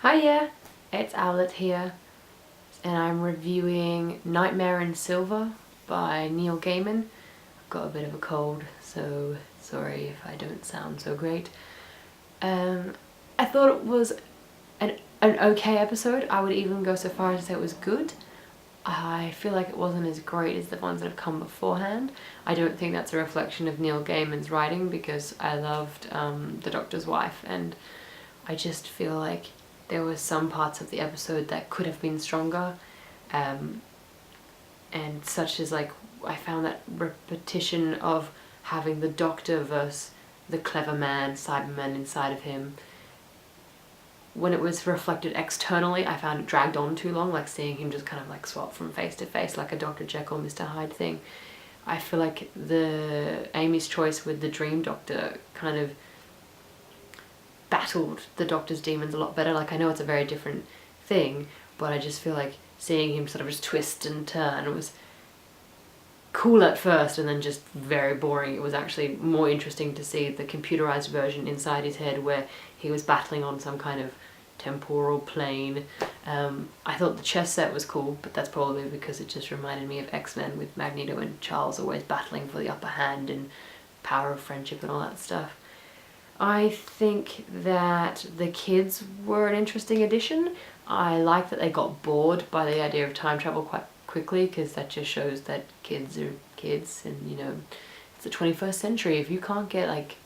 Hiya, it's Owlet here, and I'm reviewing Nightmare in Silver by Neil Gaiman. I've got a bit of a cold, so sorry if I don't sound so great. I thought it was an okay episode. I would even go so far as to say it was good. I feel like it wasn't as great as the ones that have come beforehand. I don't think that's a reflection of Neil Gaiman's writing, because I loved The Doctor's Wife, and I just feel like there were some parts of the episode that could have been stronger, and such as, like, I found that repetition of having the Doctor versus the clever man, Cyberman inside of him. When it was reflected externally, I found it dragged on too long, like seeing him just kind of like swap from face to face like a Dr. Jekyll, Mr. Hyde thing. I feel like Amy's choice with the Dream Doctor kind of battled the Doctor's demons a lot better. Like, I know it's a very different thing, but I just feel like seeing him sort of just twist and turn, it was cool at first and then just very boring. It was actually more interesting to see the computerized version inside his head where he was battling on some kind of temporal plane. I thought the chess set was cool, but that's probably because it just reminded me of X-Men with Magneto and Charles always battling for the upper hand and power of friendship and all that stuff. I think that the kids were an interesting addition. I like that they got bored by the idea of time travel quite quickly, because that just shows that kids are kids, and you know, it's the 21st century. If you can't get, like,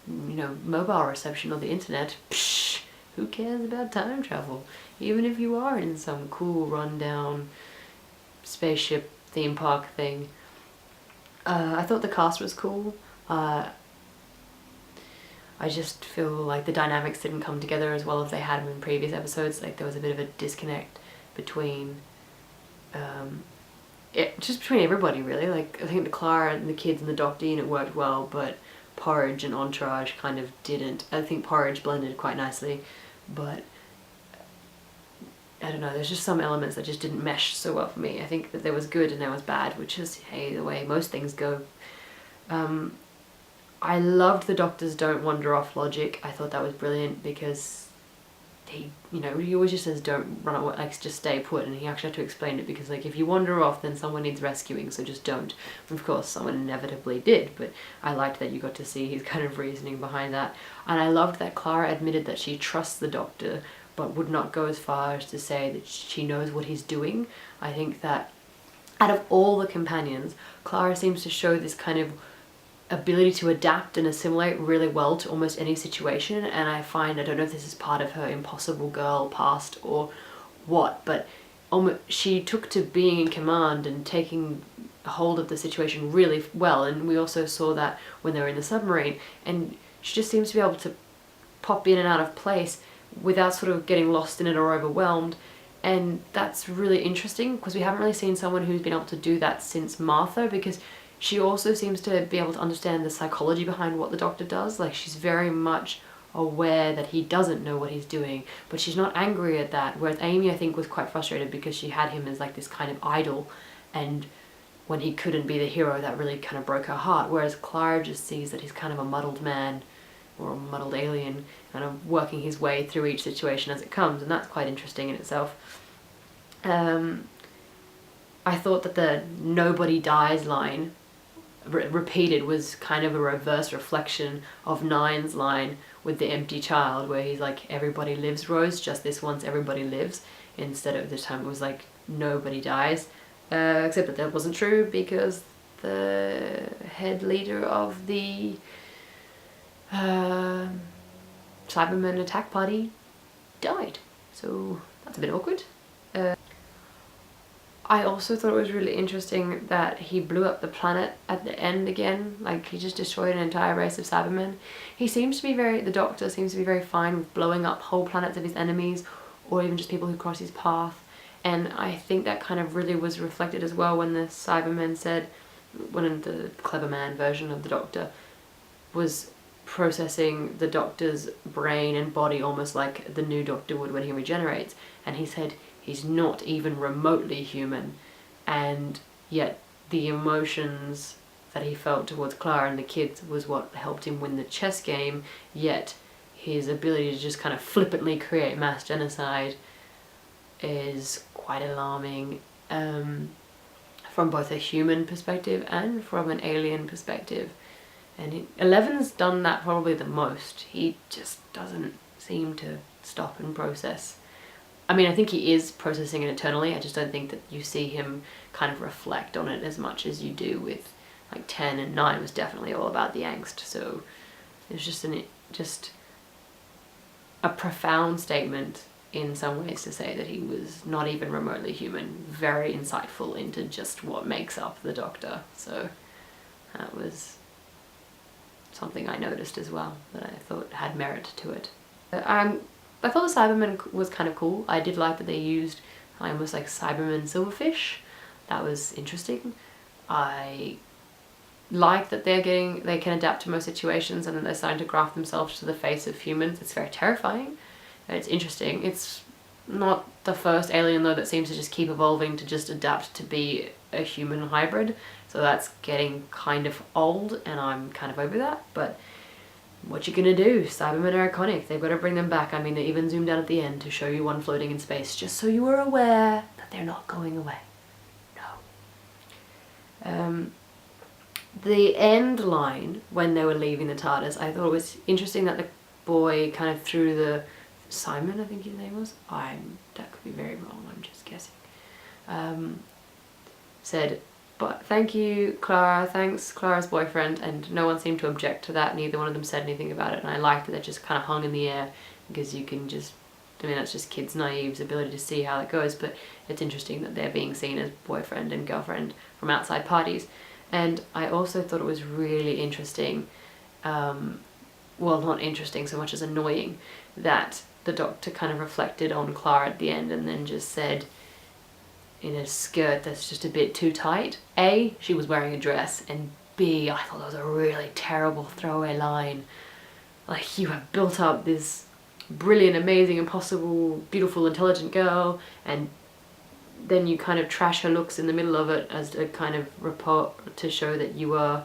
you know, mobile reception or the internet, psh, who cares about time travel? Even if you are in some cool rundown spaceship theme park thing. I thought the cast was cool. I just feel like the dynamics didn't come together as well as they had in previous episodes. Like, there was a bit of a disconnect between just between everybody, really. Like, I think the Clara and the kids and the Doctor unit worked well, but Porridge and Entourage kind of didn't. I think Porridge blended quite nicely, but I don't know, there's just some elements that just didn't mesh so well for me. I think that there was good and there was bad, which is, hey, the way most things go. I loved the Doctor's don't wander off logic. I thought that was brilliant, because he, you know, he always just says don't run away, like, just stay put, and he actually had to explain it, because, like, if you wander off then someone needs rescuing, so just don't. Of course someone inevitably did, but I liked that you got to see his kind of reasoning behind that. And I loved that Clara admitted that she trusts the Doctor, but would not go as far as to say that she knows what he's doing. I think that out of all the companions, Clara seems to show this kind of ability to adapt and assimilate really well to almost any situation, and I find, I don't know if this is part of her impossible girl past or what, but she took to being in command and taking hold of the situation really well. And we also saw that when they were in the submarine, and she just seems to be able to pop in and out of place without sort of getting lost in it or overwhelmed. And that's really interesting, because we haven't really seen someone who's been able to do that since Martha, because she also seems to be able to understand the psychology behind what the Doctor does. Like, she's very much aware that he doesn't know what he's doing, but she's not angry at that. Whereas Amy, I think, was quite frustrated because she had him as like this kind of idol, and when he couldn't be the hero, that really kind of broke her heart. Whereas Clara just sees that he's kind of a muddled man, or a muddled alien, kind of working his way through each situation as it comes, and that's quite interesting in itself. I thought that the "nobody dies" line repeated was kind of a reverse reflection of Nine's line with the empty child, where he's like, everybody lives, Rose, just this once everybody lives, instead of this time it was like, nobody dies. Except that that wasn't true, because the head leader of the Cyberman attack party died, so that's a bit awkward. I also thought it was really interesting that he blew up the planet at the end again. Like, he just destroyed an entire race of Cybermen. He seems to be the Doctor seems to be very fine with blowing up whole planets of his enemies, or even just people who cross his path. And I think that kind of really was reflected as well when the Cybermen said, when the clever man version of the Doctor was processing the Doctor's brain and body almost like the new Doctor would when he regenerates, and he said he's not even remotely human, and yet the emotions that he felt towards Clara and the kids was what helped him win the chess game, yet his ability to just kind of flippantly create mass genocide is quite alarming, from both a human perspective and from an alien perspective. And Eleven's done that probably the most. He just doesn't seem to stop and process. I mean, I think he is processing it eternally. I just don't think that you see him kind of reflect on it as much as you do with like 10, and 9 was definitely all about the angst. So it's just a profound statement in some ways to say that he was not even remotely human. Very insightful into just what makes up the Doctor. So that was something I noticed as well that I thought had merit to it. I thought the Cyberman was kind of cool. I did like that they used almost like Cyberman silverfish. That was interesting. I like that they can adapt to most situations, and that they're starting to graft themselves to the face of humans. It's very terrifying. It's interesting. It's not the first alien though that seems to just keep evolving to just adapt to be a human hybrid. So that's getting kind of old, and I'm kind of over that. But what you gonna do? Cybermen are iconic. They've got to bring them back. I mean, they even zoomed out at the end to show you one floating in space, just so you were aware that they're not going away. No. The end line when they were leaving the TARDIS, I thought it was interesting that the boy kind of threw the Simon, I think his name was. That could be very wrong. I'm just guessing. Said, "But thank you, Clara. Thanks, Clara's boyfriend," and no one seemed to object to that. Neither one of them said anything about it, and I liked that it just kind of hung in the air, because you can just, I mean, that's just kids' naive's ability to see how that goes, but it's interesting that they're being seen as boyfriend and girlfriend from outside parties. And I also thought it was really interesting, well, not interesting so much as annoying, that the Doctor kind of reflected on Clara at the end and then just said, in a skirt that's just a bit too tight. A, she was wearing a dress, and B, I thought that was a really terrible throwaway line. Like, you have built up this brilliant, amazing, impossible, beautiful, intelligent girl, and then you kind of trash her looks in the middle of it as a kind of report to show that you are,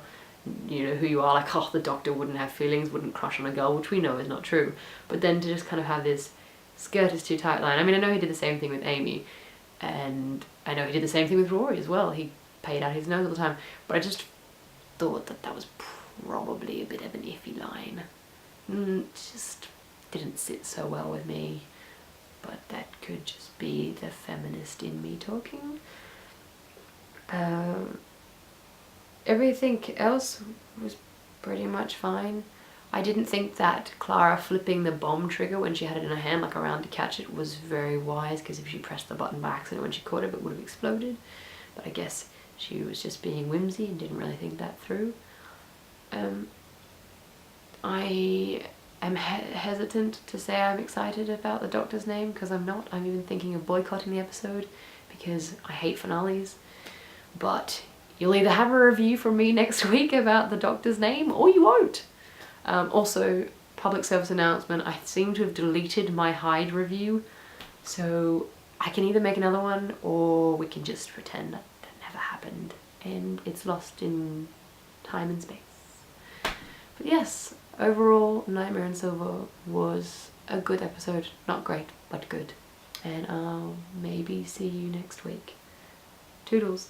you know, who you are. Like, oh, the Doctor wouldn't have feelings, wouldn't crush on a girl, which we know is not true. But then to just kind of have this skirt is too tight line. I mean, I know he did the same thing with Amy, and I know he did the same thing with Rory as well. He paid out his nose all the time. But I just thought that that was probably a bit of an iffy line. Just didn't sit so well with me. But that could just be the feminist in me talking. Everything else was pretty much fine. I didn't think that Clara flipping the bomb trigger when she had it in her hand, like around to catch it, was very wise, because if she pressed the button by accident when she caught it, it would have exploded. But I guess she was just being whimsy and didn't really think that through. I am hesitant to say I'm excited about the Doctor's name, because I'm not. I'm even thinking of boycotting the episode because I hate finales. But you'll either have a review from me next week about the Doctor's name, or you won't. Also, public service announcement, I seem to have deleted my Hyde review, so I can either make another one or we can just pretend that that never happened and it's lost in time and space. But yes, overall, Nightmare in Silver was a good episode. Not great, but good. And I'll maybe see you next week. Toodles.